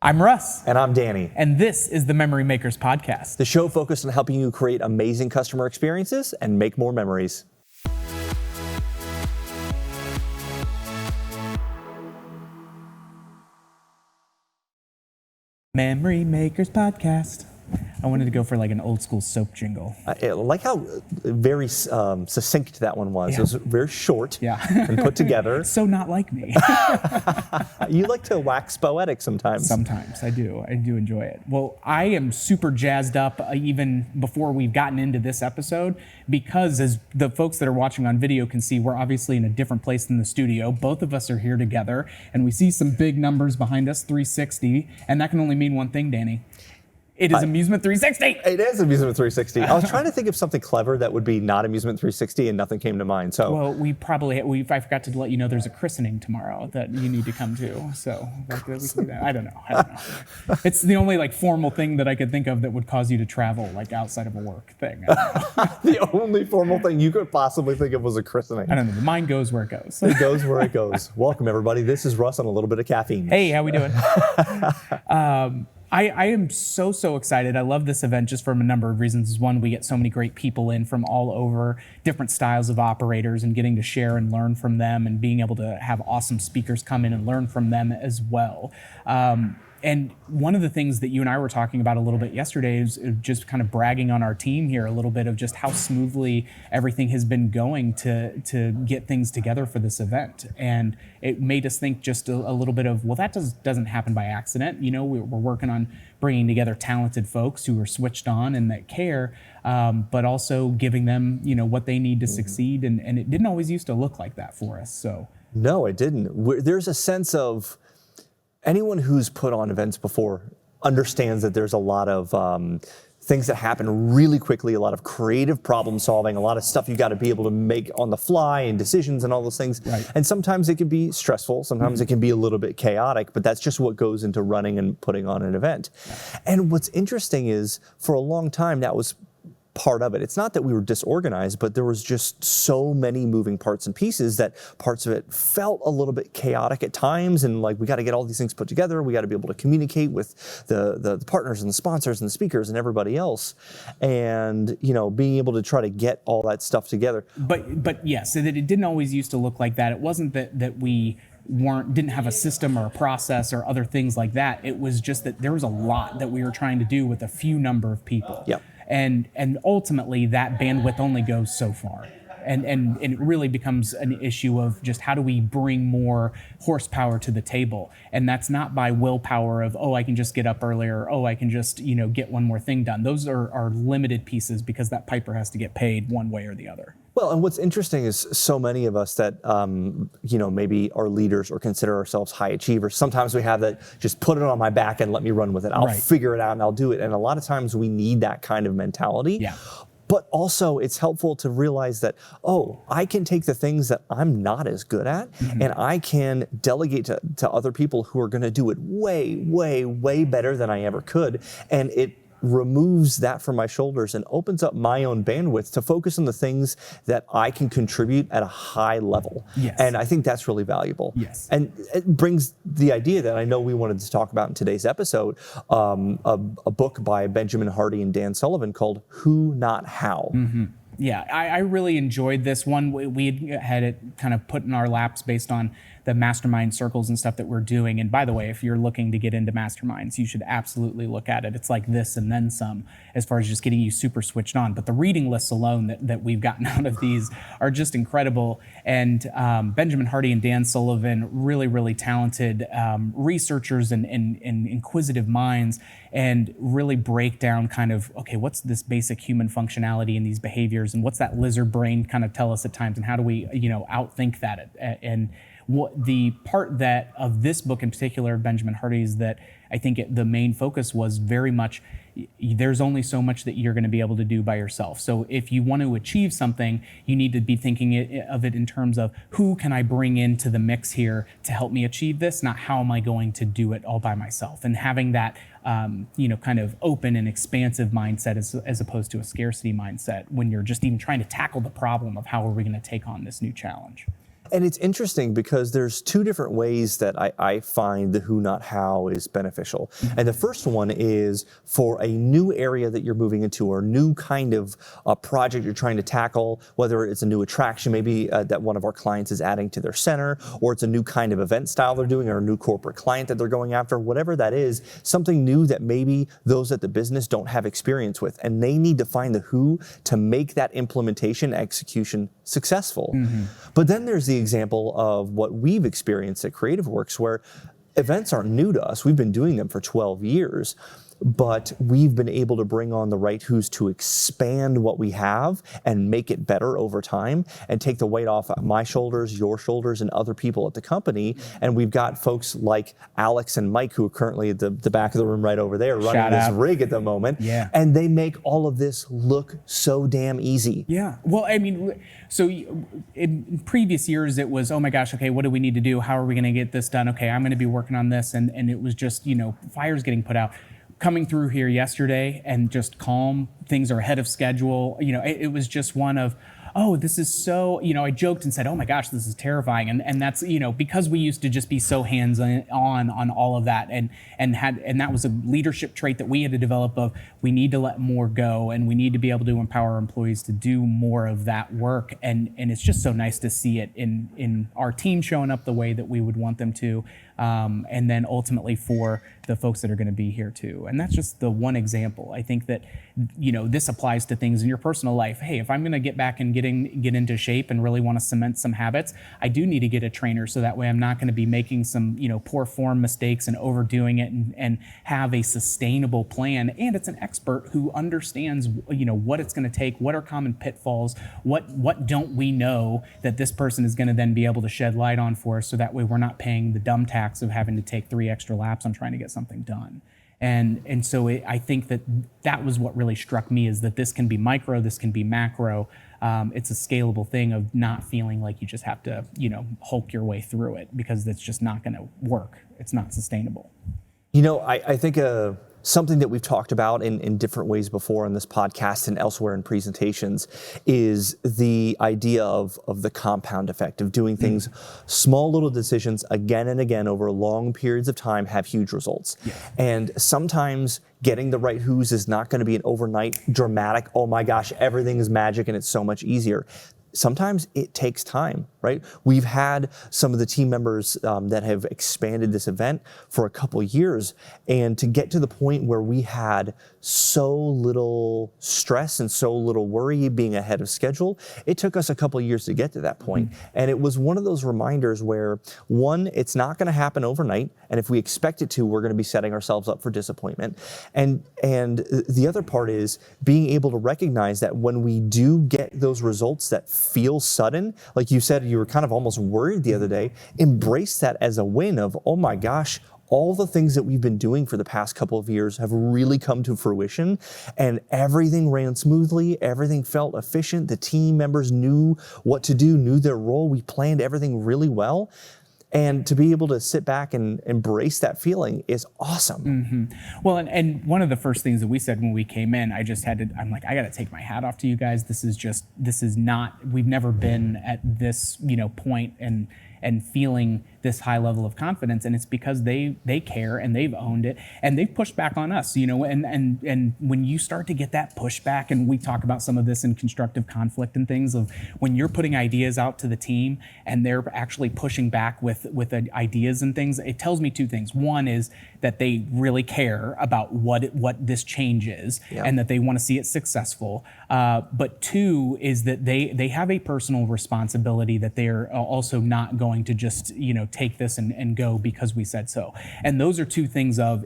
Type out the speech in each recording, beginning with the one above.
I'm Russ. And I'm Danny. And this is the Memory Makers Podcast. The show focused on helping you create amazing customer experiences and make more memories. Memory Makers Podcast. I wanted to go for like an old school soap jingle. I like how very succinct that one was. Yeah. It was very short Yeah. and put together. So not like me. You like to wax poetic sometimes. Sometimes I do. I do enjoy it. Well, I am super jazzed up even before we've gotten into this episode because as the folks that are watching on video can see, we're obviously in a different place than the studio. Both of us are here together and we see some big numbers behind us, 360. And that can only mean one thing, Danny. It is Amusement 360. It is Amusement 360. I was trying to think of something clever that would be not Amusement 360 and nothing came to mind. So, well, I forgot to let you know there's a christening tomorrow that you need to come to. So we can do that. I don't know. It's the only like formal thing that I could think of that would cause you to travel like outside of a work thing. The only formal thing you could possibly think of was a christening. I don't know. The mind goes where it goes. It goes where it goes. Welcome, everybody. This is Russ on a little bit of caffeine. Hey, how we doing? I am so excited. I love this event just from a number of reasons. One, we get so many great people in from all over, different styles of operators, and getting to share and learn from them and being able to have awesome speakers come in and learn from them as well. And one of the things that you and I were talking about a little bit yesterday is just kind of bragging on our team here a little bit of just how smoothly everything has been going to get things together for this event. And it made us think just a little bit of, well, that doesn't happen by accident. You know, we're working on bringing together talented folks who are switched on and that care, but also giving them, you know, what they need to succeed. And it didn't always used to look like that for us. So no, it didn't. There's a sense of anyone who's put on events before understands that there's a lot of things that happen really quickly, a lot of creative problem solving, a lot of stuff you got to be able to make on the fly and decisions and all those things. Right. And sometimes it can be stressful, sometimes it can be a little bit chaotic, but that's just what goes into running and putting on an event. Yeah. And what's interesting is for a long time that was part of it. It's not that we were disorganized, but there was just so many moving parts and pieces that parts of it felt a little bit chaotic at times. And like, we got to get all these things put together. We got to be able to communicate with the partners and the sponsors and the speakers and everybody else. And, you know, being able to try to get all that stuff together. But yes, so that it didn't always used to look like that. It wasn't that we didn't have a system or a process or other things like that. It was just that there was a lot that we were trying to do with a few number of people. Yep. And ultimately that bandwidth only goes so far. And it really becomes an issue of just how do we bring more horsepower to the table? And that's not by willpower of, oh, I can just get up earlier, or, oh, I can just, you know, get one more thing done. Those are limited pieces because that piper has to get paid one way or the other. Well, and what's interesting is so many of us that, you know, maybe are leaders or consider ourselves high achievers. Sometimes we have that, just put it on my back and let me run with it. I'll figure it out and I'll do it. And a lot of times we need that kind of mentality. Yeah. But also it's helpful to realize that, oh, I can take the things that I'm not as good at and I can delegate to other people who are going to do it way better than I ever could. And it removes that from my shoulders and opens up my own bandwidth to focus on the things that I can contribute at a high level. Yes. And I think that's really valuable. Yes. And it brings the idea that I know we wanted to talk about in today's episode, a book by Benjamin Hardy and Dan Sullivan called Who Not How. Mm-hmm. Yeah, I really enjoyed this one. We had it kind of put in our laps based on the mastermind circles and stuff that we're doing. And by the way, if you're looking to get into masterminds, you should absolutely look at it. It's like this and then some as far as just getting you super switched on. But the reading lists alone that we've gotten out of these are just incredible. And Benjamin Hardy and Dan Sullivan, really talented researchers and inquisitive minds, and really break down kind of, okay, what's this basic human functionality in these behaviors, and what's that lizard brain kind of tell us at times, and how do we, you know, outthink that? And what the part that of this book in particular, Benjamin Hardy's, that I think the main focus was very much, there's only so much that you're going to be able to do by yourself. So if you want to achieve something, you need to be thinking of it in terms of who can I bring into the mix here to help me achieve this, not how am I going to do it all by myself. And having that, you know, kind of open and expansive mindset as opposed to a scarcity mindset when you're just even trying to tackle the problem of how are we going to take on this new challenge. And it's interesting because there's two different ways that I find the who, not how is beneficial. And the first one is for a new area that you're moving into or new kind of project you're trying to tackle, whether it's a new attraction, maybe that one of our clients is adding to their center, or it's a new kind of event style they're doing, or a new corporate client that they're going after, whatever that is, something new that maybe those at the business don't have experience with. And they need to find the who to make that implementation execution successful. But then there's the example of what we've experienced at CreativeWorks, where events aren't new to us. We've been doing them for 12 years. But we've been able to bring on the right who's to expand what we have and make it better over time and take the weight off my shoulders, your shoulders, and other people at the company. And we've got folks like Alex and Mike, who are currently at the back of the room right over there running this rig at the moment. Yeah. And they make all of this look so damn easy. Yeah. Well, I mean, so in previous years, it was, oh my gosh, okay, what do we need to do? How are we going to get this done? Okay, I'm going to be working on this. And it was just, fires getting put out. Coming through here yesterday and just calm, things are ahead of schedule. It was just one of, oh, this is so, I joked and said, oh my gosh, this is terrifying. And that's, because we used to just be so hands-on all of that and that was a leadership trait that we had to develop of, we need to let more go and we need to be able to empower our employees to do more of that work. And it's just so nice to see it in our team showing up the way that we would want them to. And then ultimately for the folks that are going to be here too. And that's just the one example. I think that, this applies to things in your personal life. Hey, if I'm going to get back and get into shape and really want to cement some habits, I do need to get a trainer so that way I'm not going to be making some, poor form mistakes and overdoing it and have a sustainable plan. And it's an expert who understands, what it's going to take, what are common pitfalls, what don't we know that this person is going to then be able to shed light on for us so that way we're not paying the dumb tax of having to take 3 extra laps on trying to get something done. And so I think that was what really struck me, is that this can be micro, this can be macro. It's a scalable thing of not feeling like you just have to, hulk your way through it, because that's just not going to work. It's not sustainable. I think something that we've talked about in different ways before on this podcast and elsewhere in presentations is the idea of the compound effect of doing things, small little decisions again and again over long periods of time have huge results. Yeah. And sometimes getting the right who's is not going to be an overnight dramatic, oh my gosh, everything is magic and it's so much easier. Sometimes it takes time, right? We've had some of the team members that have expanded this event for a couple years, and to get to the point where we had so little stress and so little worry being ahead of schedule, it took us a couple years to get to that point. And it was one of those reminders where, one, it's not going to happen overnight, and if we expect it to, we're going to be setting ourselves up for disappointment. And the other part is being able to recognize that when we do get those results that feel sudden, like you said, you were kind of almost worried the other day, embrace that as a win of, oh my gosh, all the things that we've been doing for the past couple of years have really come to fruition, and everything ran smoothly, everything felt efficient, the team members knew what to do, knew their role, we planned everything really well. And to be able to sit back and embrace that feeling is awesome. Well, and one of the first things that we said when we came in, I'm like, I got to take my hat off to you guys. This is not, we've never been at this, point and feeling this high level of confidence, and it's because they care and they've owned it and they've pushed back on us, and when you start to get that pushback, and we talk about some of this in constructive conflict and things of when you're putting ideas out to the team and they're actually pushing back with ideas and things, it tells me two things. One is that they really care about what this change is, and that they want to see it successful. But two is that they have a personal responsibility that they're also not going to just take this and go because we said so. And those are two things of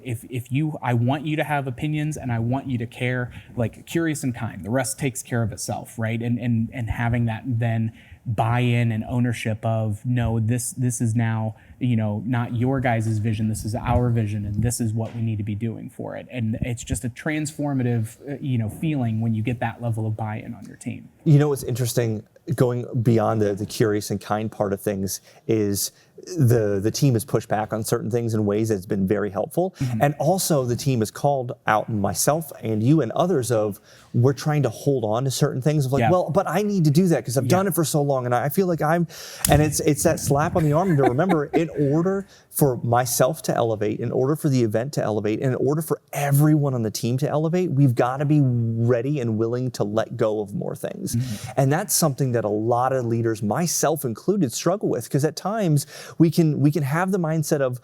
I want you to have opinions and I want you to care, like curious and kind. The rest takes care of itself, right? And having that then buy-in and ownership of, no, this is now, not your guys' vision, this is our vision, and this is what we need to be doing for it. And it's just a transformative, feeling when you get that level of buy-in on your team. What's interesting, going beyond the curious and kind part of things is the team has pushed back on certain things in ways that's been very helpful. And also the team has called out myself and you and others of, we're trying to hold on to certain things of like, well, but I need to do that because I've done it for so long and I feel like and it's that slap on the arm to remember, in order for myself to elevate, in order for the event to elevate, and in order for everyone on the team to elevate, we've got to be ready and willing to let go of more things. And that's something that a lot of leaders, myself included, struggle with, because at times we can have the mindset of,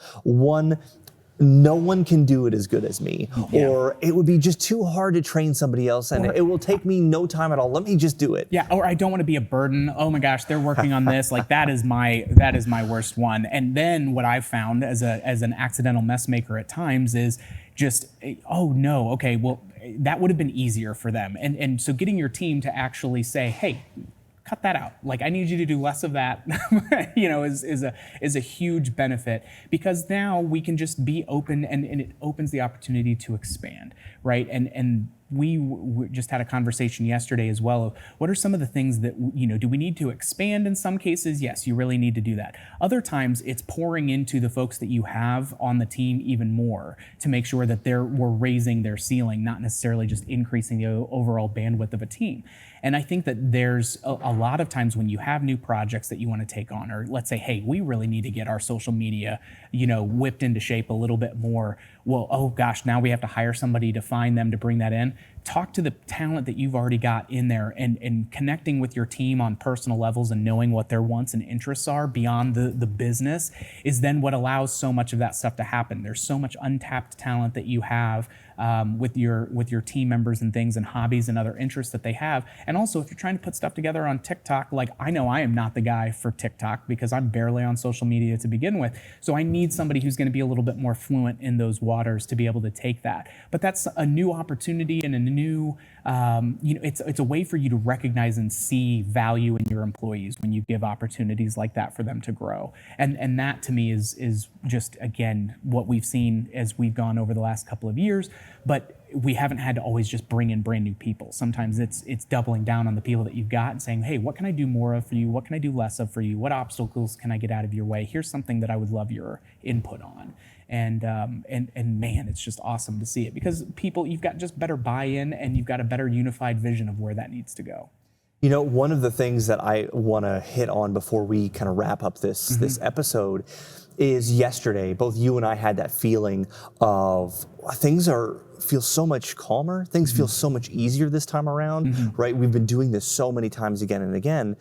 no one can do it as good as me, or it would be just too hard to train somebody else and it will take me no time at all. Let me just do it. Yeah, or I don't want to be a burden. Oh my gosh, they're working on this. Like that is my worst one. And then what I've found as an accidental mess maker at times is just, oh no, okay, well, that would have been easier for them. And so getting your team to actually say, hey, cut that out. Like, I need you to do less of that, is a huge benefit, because now we can just be open and it opens the opportunity to expand, right? And we just had a conversation yesterday as well of what are some of the things that, do we need to expand in some cases? Yes, you really need to do that. Other times it's pouring into the folks that you have on the team even more to make sure that we're raising their ceiling, not necessarily just increasing the overall bandwidth of a team. And I think that there's a lot of times when you have new projects that you want to take on, or let's say, hey, we really need to get our social media, whipped into shape a little bit more. Well, oh gosh, now we have to hire somebody to find them to bring that in. Talk to the talent that you've already got in there, and connecting with your team on personal levels and knowing what their wants and interests are beyond the business is then what allows so much of that stuff to happen. There's so much untapped talent that you have with your team members and things and hobbies and other interests that they have. And also, if you're trying to put stuff together on TikTok, like I know I am not the guy for TikTok because I'm barely on social media to begin with. So I need somebody who's going to be a little bit more fluent in those waters to be able to take that. But that's a new opportunity and a new, it's a way for you to recognize and see value in your employees when you give opportunities like that for them to grow. And that to me is just, again, what we've seen as we've gone over the last couple of years. But we haven't had to always just bring in brand new people. Sometimes it's doubling down on the people that you've got and saying, hey, what can I do more of for you? What can I do less of for you? What obstacles can I get out of your way? Here's something that I would love your input on. And man, it's just awesome to see it, because people, you've got just better buy-in and you've got a better unified vision of where that needs to go. One of the things that I want to hit on before we kind of wrap up this episode is yesterday, both you and I had that feeling of things feel so much calmer. Things feel so much easier this time around, right? We've been doing this so many times again and again.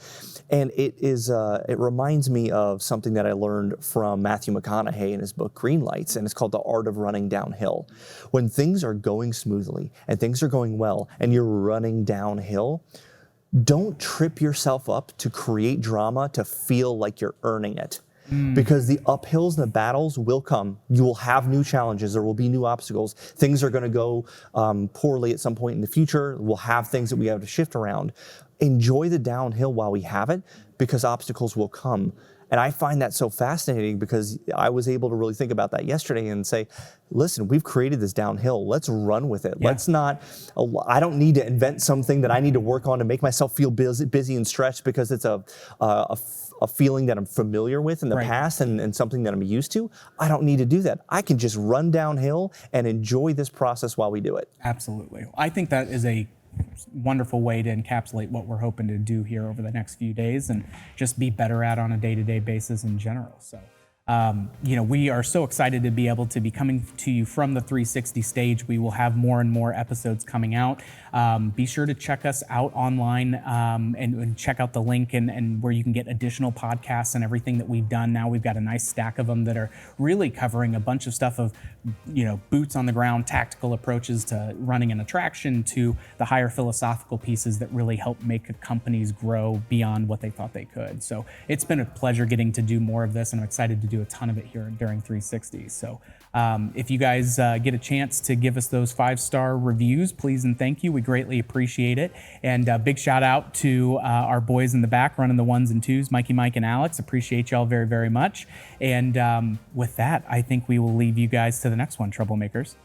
And it reminds me of something that I learned from Matthew McConaughey in his book, Green Lights, and it's called The Art of Running Downhill. When things are going smoothly and things are going well and you're running downhill, don't trip yourself up to create drama to feel like you're earning it. Because the uphills and the battles will come. You will have new challenges. There will be new obstacles. Things are going to go poorly at some point in the future. We'll have things that we have to shift around. Enjoy the downhill while we have it, because obstacles will come. And I find that so fascinating, because I was able to really think about that yesterday and say, listen, we've created this downhill. Let's run with it. Yeah. Let's not, I don't need to invent something that I need to work on to make myself feel busy and stretched because it's a feeling that I'm familiar with in the past and something that I'm used to. I don't need to do that. I can just run downhill and enjoy this process while we do it. Absolutely. I think that is a wonderful way to encapsulate what we're hoping to do here over the next few days and just be better at on a day-to-day basis in general. So, we are so excited to be able to be coming to you from the 360 stage. We will have more and more episodes coming out. Be sure to check us out online and check out the link and where you can get additional podcasts and everything that we've done. Now we've got a nice stack of them that are really covering a bunch of stuff of, boots on the ground, tactical approaches to running an attraction, to the higher philosophical pieces that really help make companies grow beyond what they thought they could. So it's been a pleasure getting to do more of this, and I'm excited to do a ton of it here during 360. So if you guys get a chance to give us those 5-star reviews, please and thank you. We greatly appreciate it. And big shout out to our boys in the back running the 1s and 2s, Mikey, Mike, and Alex. Appreciate y'all very, very much. And with that, I think we will leave you guys to the next one, Troublemakers.